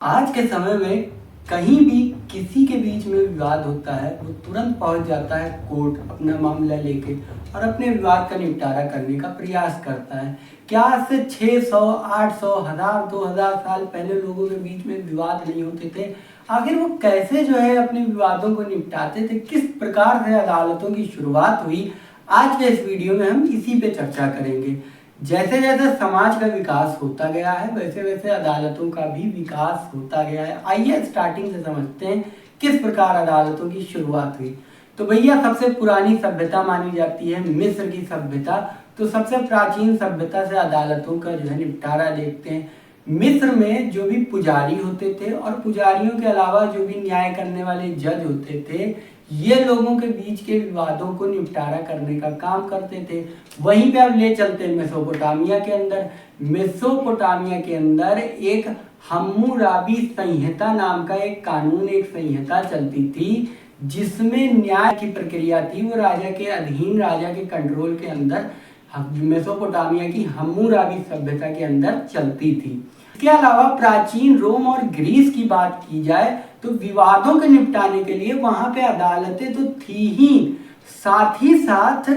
आज के समय में कहीं भी किसी के बीच में विवाद होता है, वो तुरंत पहुंच जाता है कोर्ट अपना मामला लेके और अपने विवाद का निपटारा करने का प्रयास करता है। क्या आज से 600, 800, 1000, 2000 साल पहले लोगों के बीच में विवाद नहीं होते थे? आखिर वो कैसे अपने विवादों को निपटाते थे? किस प्रकार से अदालतों की शुरुआत हुई? आज के इस वीडियो में हम इसी पे चर्चा करेंगे। जैसे जैसे समाज का विकास होता गया है, वैसे वैसे अदालतों का भी विकास होता गया है। आइए स्टार्टिंग से समझते हैं किस प्रकार अदालतों की शुरुआत हुई। तो भैया, सबसे पुरानी सभ्यता मानी जाती है मिस्र की सभ्यता। तो सबसे प्राचीन सभ्यता से अदालतों का निपटारा देखते हैं। मिस्र में जो भी पुजारी होते थे और पुजारियों के अलावा जो भी न्याय करने वाले जज होते थे, ये लोगों के बीच के विवादों को निपटारा करने का काम करते थे। वहीं पे अब ले चलते हैं मेसोपोटामिया के अंदर। मेसोपोटामिया के अंदर एक हम्मुराबी संहिता नाम का एक कानून, एक संहिता चलती थी, जिसमें न्याय की प्रक्रिया थी वो राजा के अधीन, राजा के कंट्रोल के अंदर मेसोपोटामिया की हम्मुराबी सभ्यता के अंदर चलती थी। इसके अलावा प्राचीन रोम और ग्रीस की बात की जाए तो विवादों के निपटाने के लिए वहां पे अदालतें तो थी ही साथ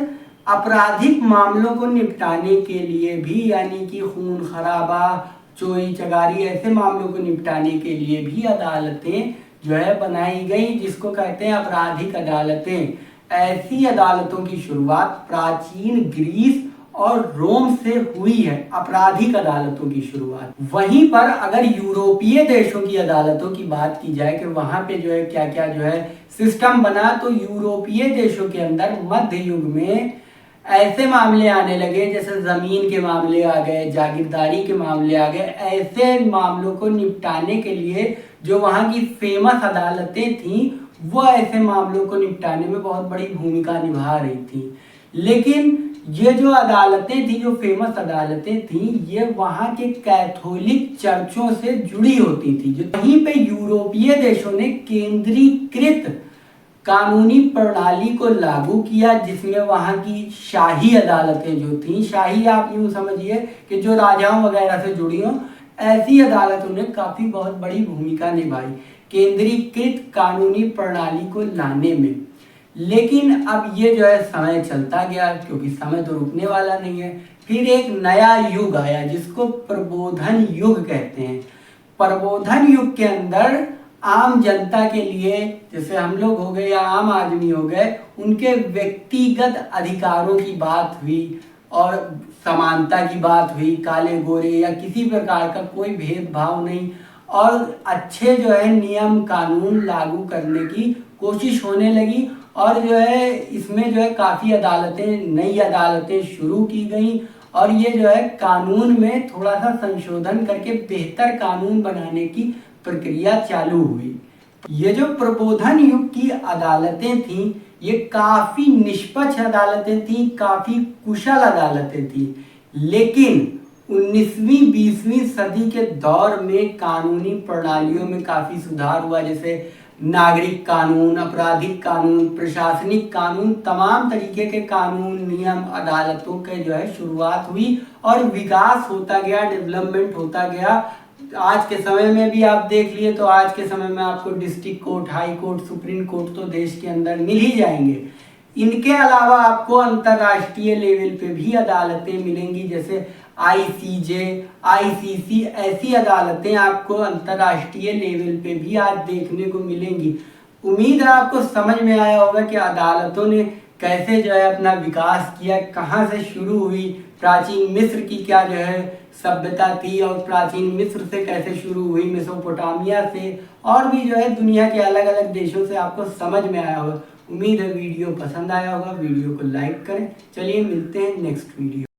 आपराधिक मामलों को निपटाने के लिए भी, यानी कि खून खराबा, चोरी चकारी, ऐसे मामलों को निपटाने के लिए भी अदालतें बनाई गई, जिसको कहते हैं आपराधिक अदालतें। ऐसी अदालतों की शुरुआत प्राचीन ग्रीस और रोम से हुई है, आपराधिक अदालतों की शुरुआत। वहीं पर अगर यूरोपीय देशों की अदालतों की बात की जाए कि वहां पे क्या क्या सिस्टम बना, तो यूरोपीय देशों के अंदर मध्य युग में ऐसे मामले आने लगे, जैसे जमीन के मामले आ गए, जागीरदारी के मामले आ गए। ऐसे मामलों को निपटाने के लिए जो वहां की फेमस अदालतें थी, वो ऐसे मामलों को निपटाने में बहुत बड़ी भूमिका निभा रही थी। लेकिन ये जो अदालतें थी, जो फेमस अदालतें थी, ये वहां के कैथोलिक चर्चों से जुड़ी होती थी। जो वहीं पे यूरोपीय देशों ने केंद्रीकृत कानूनी प्रणाली को लागू किया, जिसमें वहां की शाही अदालतें जो थी, शाही आप यूं समझिए कि जो राजाओं वगैरह से जुड़ी हों, ऐसी अदालतों ने काफी बहुत बड़ी भूमिका निभाई केंद्रीकृत कानूनी प्रणाली को लाने में। लेकिन अब ये समय चलता गया, क्योंकि समय तो रुकने वाला नहीं है। फिर एक नया युग आया जिसको प्रबोधन युग कहते हैं। प्रबोधन युग के अंदर आम जनता के लिए, जैसे हम लोग हो गए या आम आदमी हो गए, उनके व्यक्तिगत अधिकारों की बात हुई और समानता की बात हुई। काले गोरे या किसी प्रकार का कोई भेदभाव नहीं, और अच्छे नियम कानून लागू करने की कोशिश होने लगी। और इसमें काफी अदालतें, नई अदालतें शुरू की गई, और ये कानून में थोड़ा सा संशोधन करके बेहतर कानून बनाने की प्रक्रिया चालू हुई। ये जो प्रबोधन युग की अदालतें थीं, ये काफी निष्पक्ष अदालतें थीं, काफी कुशल अदालतें थीं। लेकिन 19वीं 20वीं सदी के दौर में कानूनी प्रणालियों में काफी सुधार हुआ, जैसे नागरिक कानून, आपराधिक कानून, प्रशासनिक कानून, तमाम तरीके के कानून, नियम, अदालतों के शुरुआत हुई और विकास होता गया, डेवलपमेंट होता गया। आज के समय में भी आप देख लिए तो आज के समय में आपको district court, high court, supreme court तो देश के अंदर मिल ही जाएंगे। इनके अलावा आपको अंतर्राष्ट्रीय लेवल पे भी अदालतें मिलेंगी, जैसे ICJ, ICC, ऐसी अदालतें आपको अंतर्राष्ट्रीय लेवल पे भी आज देखने को मिलेंगी। उम्मीद है आपको समझ में आया होगा कि अदालतों ने कैसे अपना विकास किया, कहाँ से शुरू हुई, प्राचीन मिस्र की क्या सभ्यता थी, और प्राचीन मिस्र से कैसे शुरू हुई, मेसोपोटामिया से, और भी दुनिया के अलग अलग देशों से आपको समझ में आया होगा। उम्मीद है वीडियो पसंद आया होगा। वीडियो को लाइक करें। चलिए मिलते हैं नेक्स्ट वीडियो।